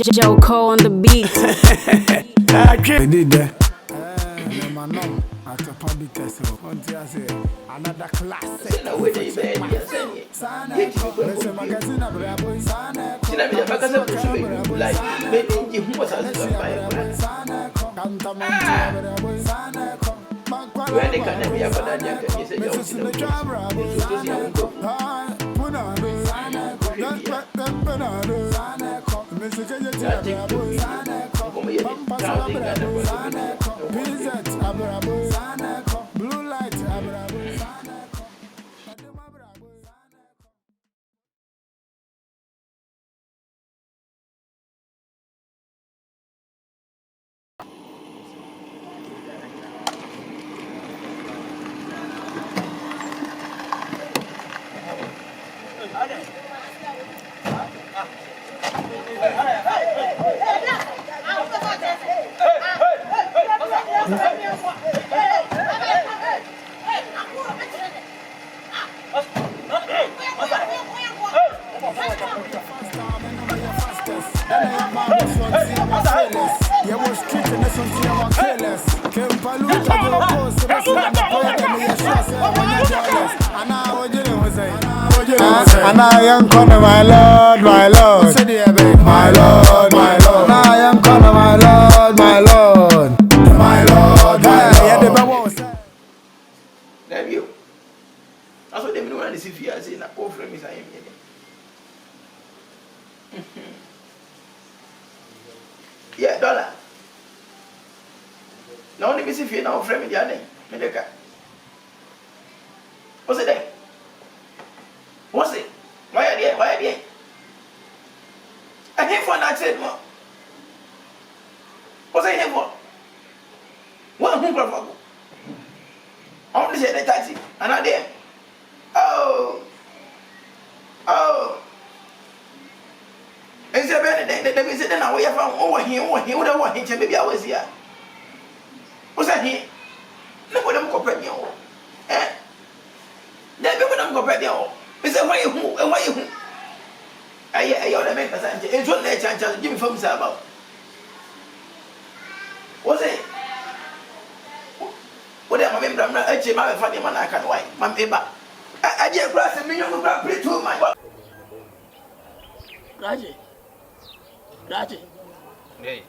Joko on the beat. Bediide. Another classic. Blue light. And I am calling my Lord, my Lord, my Lord, my Lord. And I am calling my Lord, my Lord, my Lord, my Lord. Have you? That's what they mean when they see fear saying that all friends are in yeah, dollar. Now only see fear now friend in the other. Medeka. What's it there? What's it? Why are they? Why are they? I came for an accent more. What's I here for? What who for? I only said the taxi, and I there. Oh. And say, they be sitting away from over here, what I want him, maybe I was here. What's that here? Look what I'm comparing you. Eh? Then what I'm comparing you. He said, why you who? And why you who? I ought to make a sense. It's what they chance give me from Sabo. What's it? Whatever I remember, I'm not actually my funny man. I can't wait. My paper. I just grass a million of pretty too, my Raji. Hey.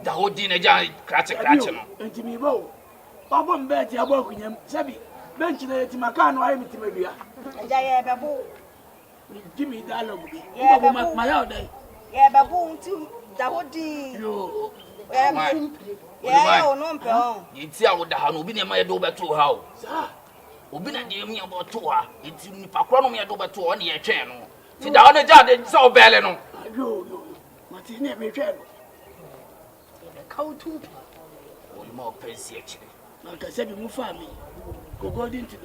The whole dinner jam cratch. And to me, Bo. Obon bet your work in him, Sabby. Mention it to my car, no, I'm to maybe. Give me dialogue. Yeah, my out there. Yeah, baboon too. That would do. Yeah, no, no. You see, I would have been in my door back to how. Obi na dey me about to ha enti nipa kro no me do beto o na ye twen no ti da o na jade so bele no yo mati na me twen no e ka o tu o mo pensi e chire na ka se bi mu fa mi go golden to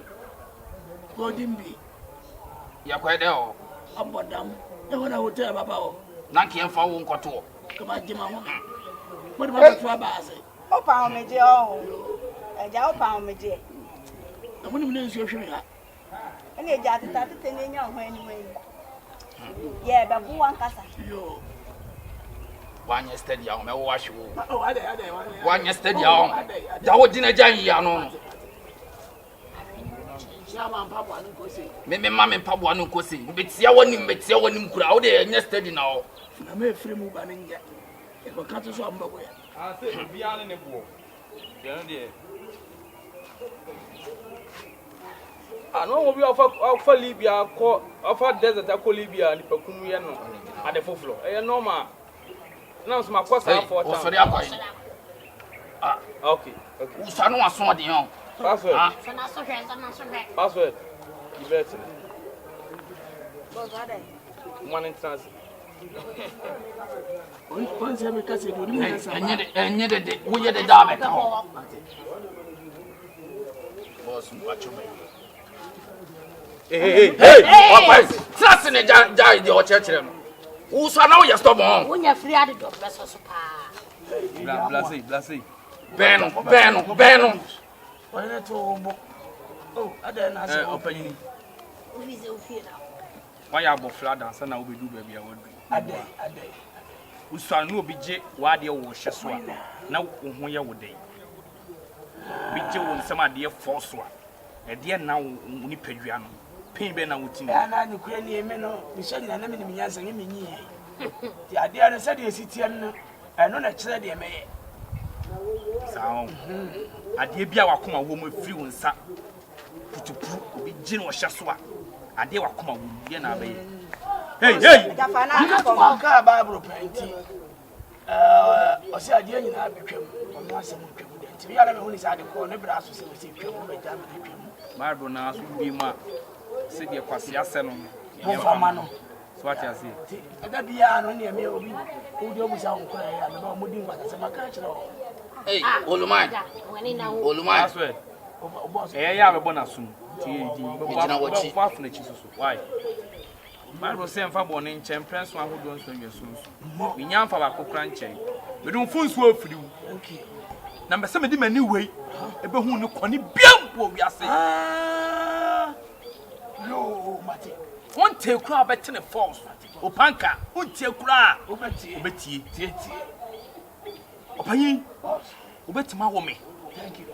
golden be ya kwa de o abodam e wona hotel baba o na nke fa wo nkoto ka ma jima ho mo de ba to aba ase o pa o meje o e ja o pa o meje I'm going to show you. And you just started telling you anyway. Yeah, but who wants us? You. One yesterday, I'll wash you. Oh, I one yesterday, that would dinner giant. Maybe Mamma and Papa no cossy, but see, I want him, but see, I want him crowd there yesterday now. I may free move and get it will cut to somewhere. I said, be on the board. I know we offer Libya, offer desert, I call Libya, and Pacumuano at the full floor. I know my. Now, my cost for okay. Who's I know I saw the young password. Password. You better. One in transit. Once every cousin, and yet, we had a dab at home. Hey, trust in a giant, your church. Who's I know you stop on? When you're free out of the vessel, Blessy. Ben. Why not to oh, I don't know. Open. Why are both flat and son? I will do baby. I would be. A day. usua no obije wade wo hye so a na wo ho ye wo den bije wo nsem ade fo so a ede na wo ni padua no pin be na wo tini ya na ni kura ni eme no mi so nyina na me ni nyansa me nyi ti ade no se de esitie no eno na kire de meye sao ade bia wakoma wo mo firi wo nsa putupu obije no hye so a ade wakoma wo ye na abaye hey ka Bible penti osi ade nyina betwam ono asem twam de ti ya na me huni sa de ko ne bra so se se twam be jam de twam Bible na so bi ma se de kwase ase no ye fama no so what you say ada bia no ne me obi odi obusa ho kora ya me ba mo din kwata se maka kire o hey Olumai aswe ya be bona sum ti di bo fa funa chi so why Bible say mfa bo ne nchen prince wa hodo nso nwe so wi nya mfa ba kokra nchen me dum funsu afiri wu okay na mbese me di mani wei ebe hu ne kone biam wo wi ase yo mate won te kura betene force opanka won te kura obetie tie opanyin obetima wo me thank you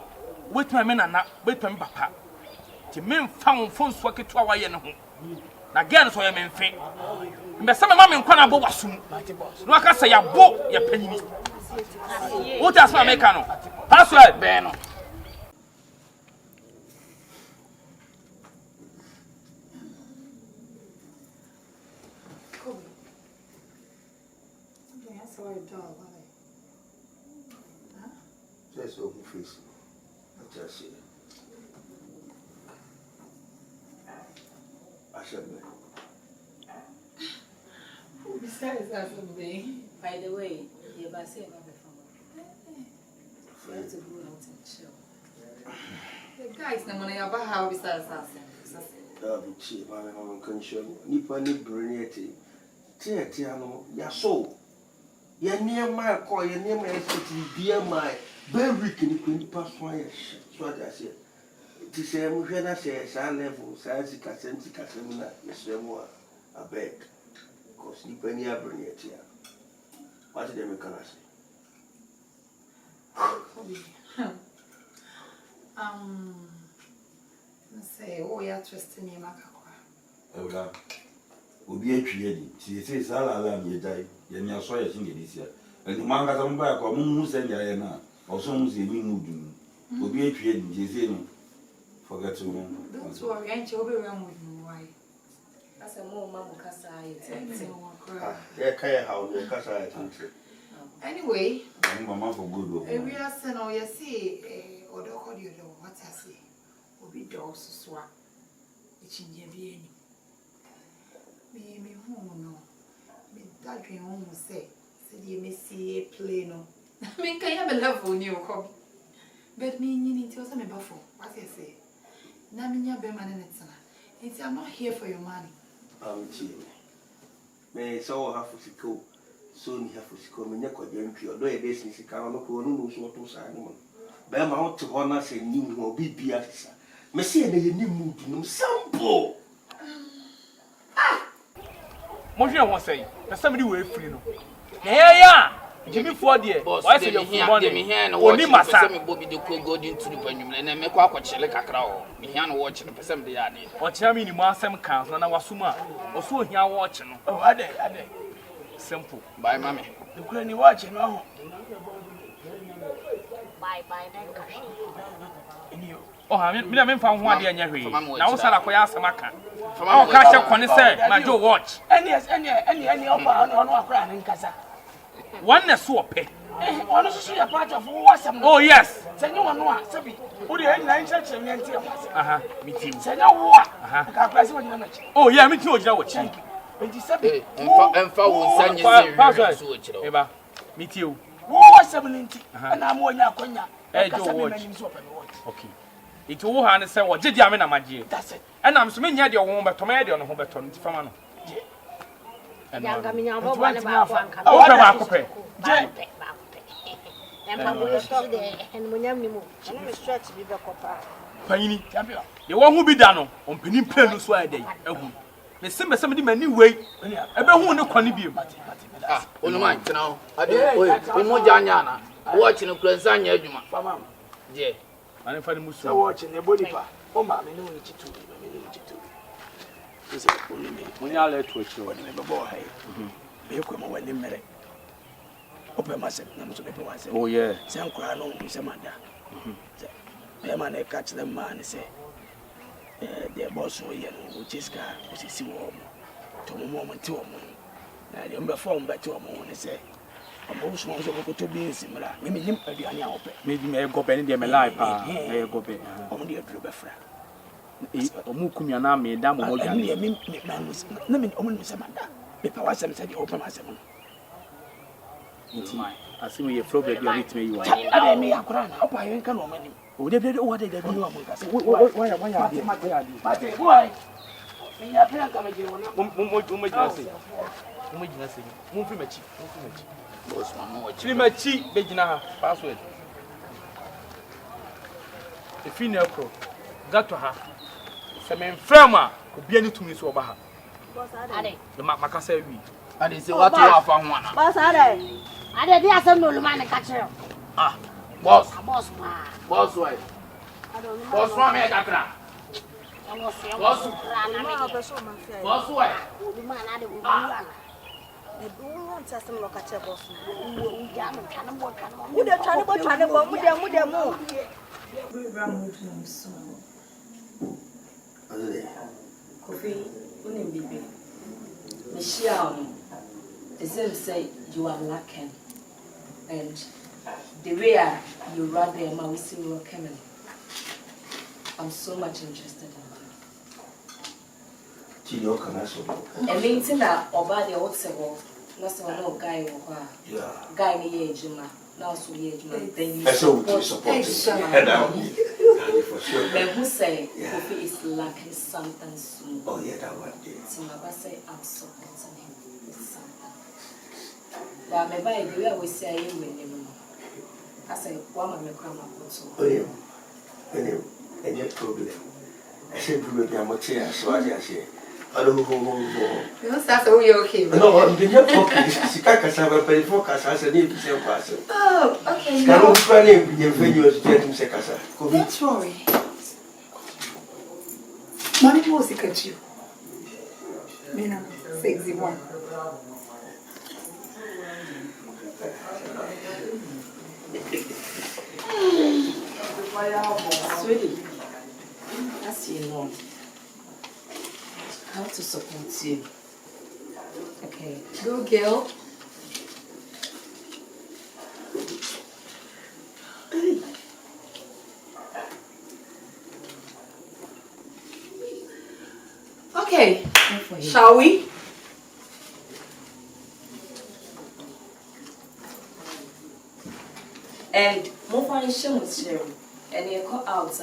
obetima me nana obetima papa ti me mfa won fonso aketua wa ye ne ho na gen so ye me mfe mbese me ma me nkwa na bo wasum no aka se ya bo ye panyini what as ma make no password be no Just open face. Just see. I said, Who besides that something? By the way, you're by saying nothing from you have to go out and chill. The guys, no money about how besides us. I'll be cheap. I'm concerned. Nippany brilliant. Tiano, Yaso. You're near my call, you're near my city, dear my very can pass my so I said. It is a Mujana says, I level, Sansi Casensi Casemina, Mr. Moore, a beg. Because Nippany are brilliant here. What did they make us say, oh, you're trusting me, Macaqua. Ola. Obi atwiedi. Ti say sala ala mi dai. Ye nya so ye singe dis ya. Enti man ka tam ba ko mu hu se ya ye na. Oso mu se mi mu dum. Obi atwiedi je say no. Forget to me. Don't worry, ain't you be around with me why? That's a more mama kasa yeah, Kaya how the Casa. Anyway, I'm mama for good. we are saying, oh, you see, or the audio, what I say, will be dogs swap. It's in your being. Me home, no. Me that dream almost say, said you may see a plane. I mean, can you have a love for you, Cobb? But me, you need to tell me before, what I say. Naminya Berma Bediide, I'm not here for your money. I'm cheap. May so have to go. Soon have to come in your country, although a business account of one knows what to sign. Berma out to honor say new or be beers. Messi and the new mood to no sample. Monsieur won say, na somebody we free no. Yeah. Jimmy for there. Why say you free money? Me here no watch. Oni masa. Me bobi de ko go din turu panwum na me kwa kwachele kakra o. Me here no watch no person de ya de. Watch me ni mo asem kan na wasuma. Oso ohia watch no. oh ade Simple. Bye mama. the kura ni watch no Bye then cash. Oh, ha me fa ho ade anya hwe. Na wo sara ko ya asem aka. Fama ka che kone say na jo watch. any opa no akra na nkasa One na so ope. ono so ya part of wasam no Oh yes. senyo wano a sabi wo de any nine church me ntia kwasa Aha, me team. senyo wo a ka kwasa wo na chi Oh yeah, me team ojira wo chi. enti sabi Emfa wo sanye se so ochiro. Eba. Me team. wo wasam ni nti na mo nya akonya Jo watch. Okay. It wo ha ne say wo gidi ame na magie. that's it And I'm so many de wo beto me de no ho beto nti fama no. Yanga mi nyamba bwana ba kwanka. Oh, ba ko pe. Je. Empa mo stop there and mo nyam ni mo. Ana me stretch bi be kopa. Panyini. Ye wo hu bi da no, ompani plan no so ayde. Ehu. me sembe sembe di mani wei ebe hu ne kwani bi ah onuma tena o ade oye mo janya na watch no kransa anya adwuma Fama. je ani fa ni musu So watch ne body pa. O ma me no ni chitu. Me ni chitu. Ese ko ni me. munya le to chi Wani me babo hai. Me ko ma wani mere. Ope ma se na so be wa se. oh yeah Se ankura no bi se manda. Se me ma na catch them man say the boss wo ye no wo chiska wo sisi wo mo. To mo mo ti wo mo. Na de mbe form be ti wo mo ne se. Omo so mo so ko to bi nsimra. Me nim aduane a ope. me di me go be ne de me live pa me go be Omo de aduru be fra. omu kumia na me da mo Ya dwane me na me omo ni se manda. Me pa wa sem se de open ma sem no. nti asimi ye flow baby on it me you wa Ade me akura na opa yo nka no mani. o de o de Ni wa mo nka se. wa ya de Mate boy. Me ya pera ka me je wona. mo jina se mo fi machi boss man mo chiri machi be jina ha password e fi na pro gato ha se me frama obi ani tumi so oba ha Ade. de makasa wi ade se watu afa ho ana Boss ade. Ade bi asem no luma ne ka kire. ah boss Boss ma. boss why boss wa me kakra boss Ma obeso ma fe. boss why Luma na ade uwa. E du won ta asem no ka kire boss. Uwa uja no twane bo twane. Mu de twane bo mu de mu. Kofi, unim bibi. Michelle, the same say you are lacking, and the way you run there, man, we see you are coming. I'm so much interested in Chino Canasso. you. And meeting that about the old civil, not so no guy or guy in the age, now so age, then you support for sure. But who say Kofi is lacking something soon? Oh, yeah, that one. So my boss say I'm supporting him with something. But my by the way I will say I win him. I say one my grandma put so. Oh, yeah. Any problem. I said, probably I'm a chair, so I say, I don't know. You don't start to be okay. No, I'm the young Poki. She can't have a penny for Casa as a name to say person. Oh, okay. Can you try name the venue to get him Secasa? Don't worry. Mommy will sick at you. Mina, 61. Sweetie, as you know, I have to support you. Okay. Go, girl. Okay. Shall we? And move on with Sherry. And you call out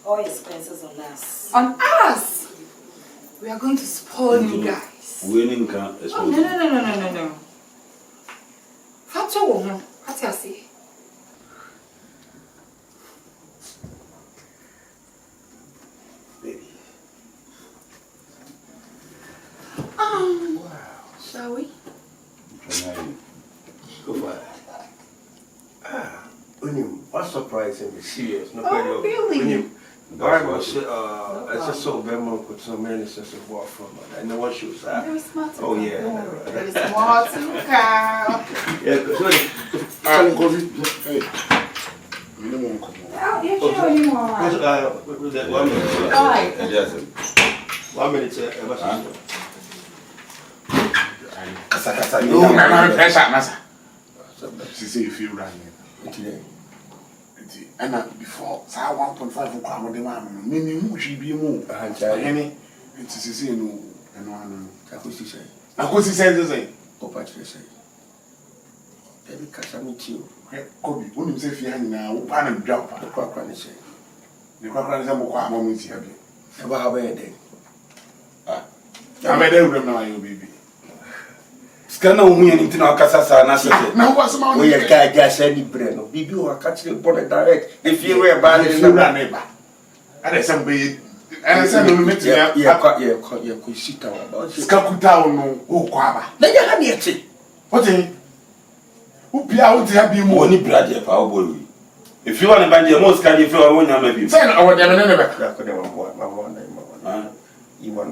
all expenses on us. On us! We are going to spoil you guys. Winning can Oh, no. Factor woman. What you say? Baby. Shall we? Go for it. What surprising me, serious. No, Oh, really? I was I just saw Berma put so many sense of war from her. And then what she was Very smart. Oh, yeah. Very smart, girl. Yeah, sorry. Hey. You don't want to come Oh, you're sure you want. With that 1 minute. Alright. Yes. 1 minute, Kasa. No, man, pressure, nasa. She say you feel right. And before, say 1.5 for crime, the man, meaning who should be more. Any, it's a say no, and one. I could say. I could say the same. Oh, Patrick say. Every cash I meet you. Kobe, when you say fear now, one and drop. The crack run is The crack is a more moment here. Ever have a day. I'm a day with now, you baby. Skana umuye ni mtina wakasasa na sese. Na huwa sema We are Gaja any brand. Bibi or catch the bonnet direct. If you were bad in the neighbor. And there's some baby And say no meet ya sita wa. Skakuta no o kwaba. Na ya ha ne eche. What in? Who pia wo ti ha bi mu? Oni brade pa wo boy. If you want to buy the most can you feel when you am bi. Say no de no be. Ya ko de ma na.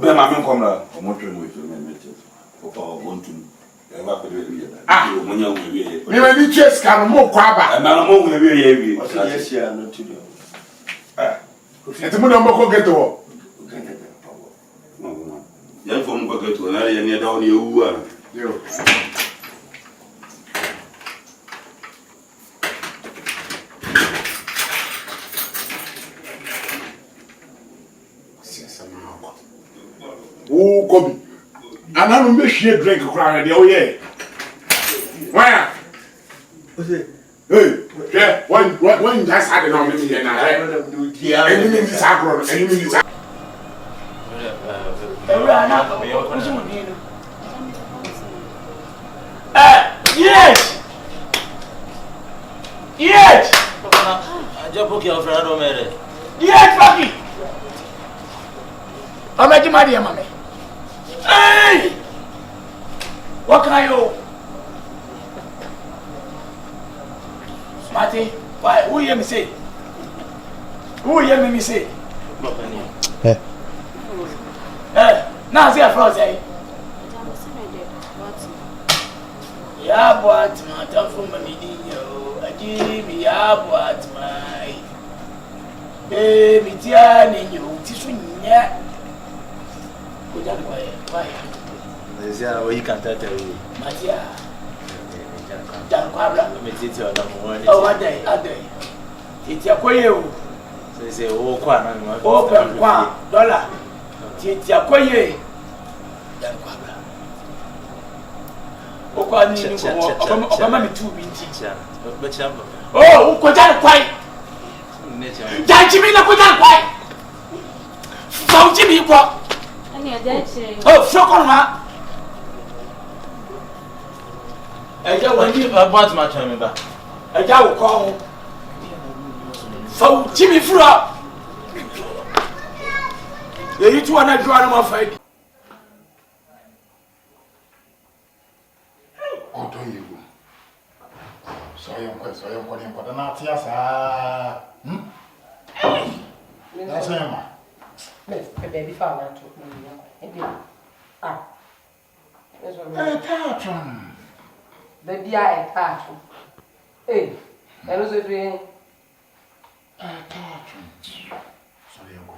Be ma me kom la. O mo twen we feel me mete. O pa o bontu. E ba ko de wi ya. Ah, o mo nya wo wi. Me ma ni chase kan mo kwaba. E ma mo wo wi ya wi. O se yes ya no to do. Ah. Eti mo do mo ko get wo. Yan fo mo ko get wo na ya ni da woni ewu a. Yo. Oh, Kobe. And I don't make sure drink cry the oh yeah. Why? Hey, yeah, when just had it on me here now. And you mean this agro, and you mean this agro. Yes! Yes! I just book your friend over there. Yes, Poki! I'm making my dear mommy. Hey! What can I do? Smarty, why? Who hear me say? Who hear me say? Now see a froze, eh? Ya boat ma ta fu ma mi dinyo aji mi ya boat mai mi tia ni nyu ti su nya ko ja ko e why Zia we can tell you. matia ja ko abla Me titi ona mo woni. oh adai ti akoye o Say o kwa na mo. o pe kwa dollar ti akoye ja ko abla o kwa ni ni ko o ma mi tu bi nti Be chamba. oh ko ja kwai ja jimi na ko ja kwai fa jimi ko Ani aja che. oh shokon ma eja wani About my time ba. eja wo ko fa jimi fura eyi tu ana jwa na ma fa di Odo yewu. So yon kwa na tia sa. That's him. Baby father took me. Ah. That's what Eh, tatun. baby I attach. Hey, hello, Zedrian. Tatun. So yon kwa.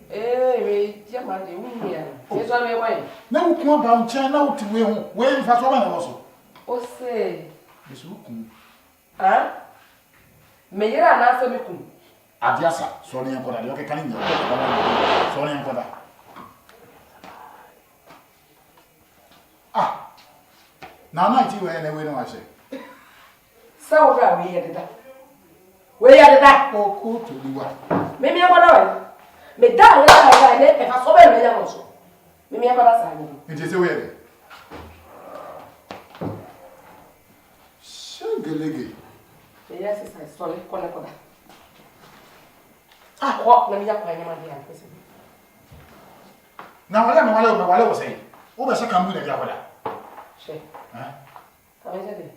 Hey, Jamadi, we here. Here's what we want. Na ukuma ba nche na utiwe hu. We mfa so ba na wo so. O say, Bisu kum. ah? Me yera na so me kum. Adiasa, so ni yankoda. Yo ke kani nya. So ni yankoda. Ah. Na na ti we na we no ase. Sa wo ra we here da. We here da. O ko to liwa. Me me akoda we. Me da ya da ne e fa so be me ya mo so. Me akoda sa ni. Nti se we de. Shangelege. Yes, it's sorry, kola. Ah, what? Let me just find my dear. Na wale wo say. Wo be se kan bu na dia kwada. She. Eh? Come here.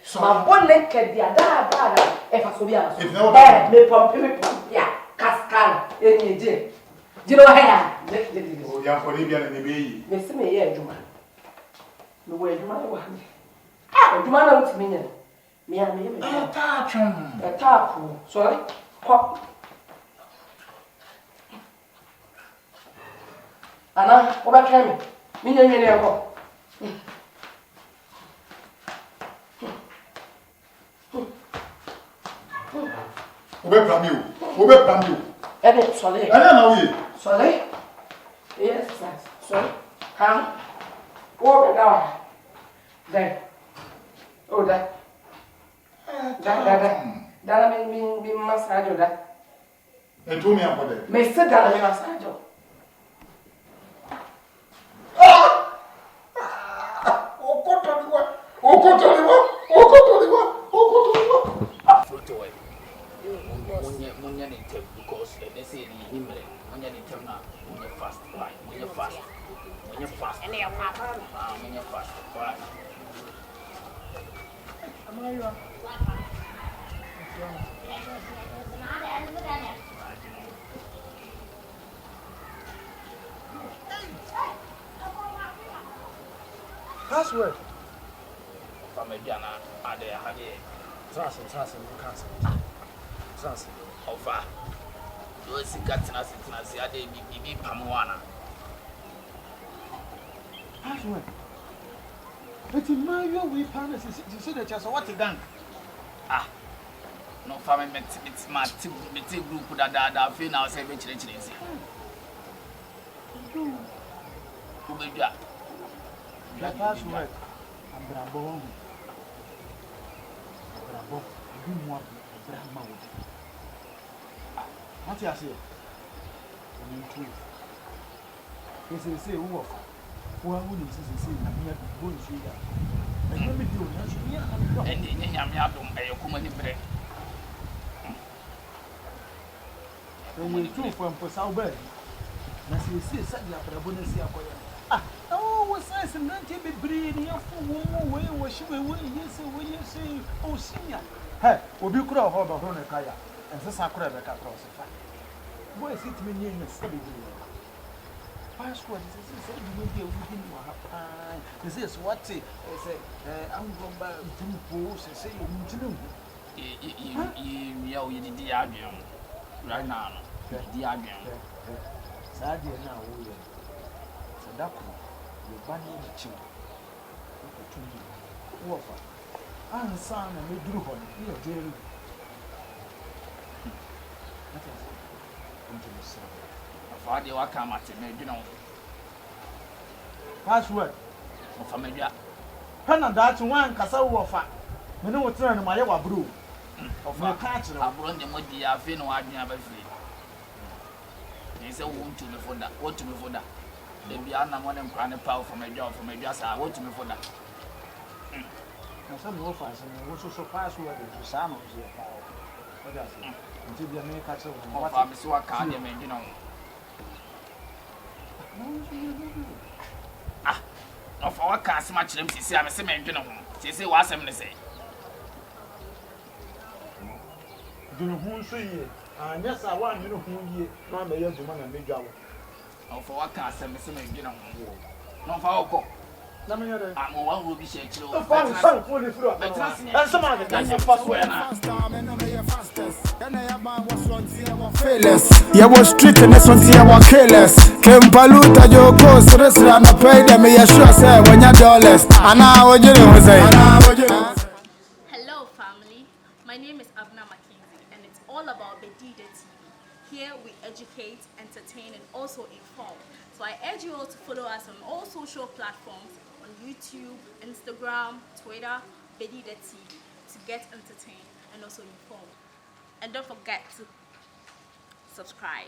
So Ma bonne ke dia da e fa so bia so. If never Me pompe ya kaskala eni je. Jiro ha ya. o ya ko ni bia na be yi. Me se me ye adwuma. Me wo adwuma wo ha. Ah, adwuma na uti me nya. Me ya me. Tatun. Tapu. Sorry. Pop. Ana, o ba kame. Me nya nya ko. Obe plan mi o. Ede, sorry. Ana na wi. Sorry. Yes, sorry. Ham. O be da. There. Oh, da. Da mi massage da. E tu mi akode. Me se da mi massage. Munya need to because they say the Himmelin, Munya need to now, Munya fast, right? Munya fast, and they are Munya fast, right? Password. From a Jana, are there? Trust, How far? You see, Katina, I did be Pamuana. password. But in my way, we promise you see that just what you done. Ah, no family it's my group that feel now say which is. Who be that? The password. I'm Brabo. Brabo. You want Brahma. What you say? I'm in truth. They say, who of who are willing to say, I'm here to go and see that. And let me do it. And in Yamyadum, a woman in bread. And we true from Posau Bed. As you see, said the Abrabonesia. Ah, oh, what's nice and not be breeding your full way, where she will you say, oh, senior. Hey, will be crowd of a hornet kaya, and the sacred across the fact. Boy, sit me near the study. Password is said you will be within your this is what they say. I'm going back to post and say You did the avion right now. The avion. Sadia now, Sadako, you bunny the chill. Wafa. I'm son and we drew on here, Jerry. Father, what come at it, you know. Password. Of a major. Pen and that's one Casa Wafa. We know what's turning my yawa brew. Of a catch, I've run the muddy, I've been watching a free. He said, won't you before that? What to before that? They be on one and crying power from a job from a dress. I want to before that. Some offers and also so password to some of the power. What does it? Until the American What I'm so I can't, you know. Ah, of our cast much them to see I'm a cement, you know. She say, what's him to say? Do you who say ye? And yes, I want you know who ye, not the young woman and big hour. Of our cast and cement, you know. No, for our cook. I'm one will be shaking. The fun song for the floor. And some other guys are fast way now. Yeah, was street and this one's here, what careless. Came Paluta, your ghost, restaurant, I paid them, you sure say, when you're dollars. And now, what you know, say, hello, family. My name is Berma Bediide, and it's all about Bediide TV. Here we educate, entertain, and also inform. So I urge you all to follow us on all social platforms on YouTube, Instagram, Twitter, Bediide TV to get entertained and also informed. And don't forget to subscribe.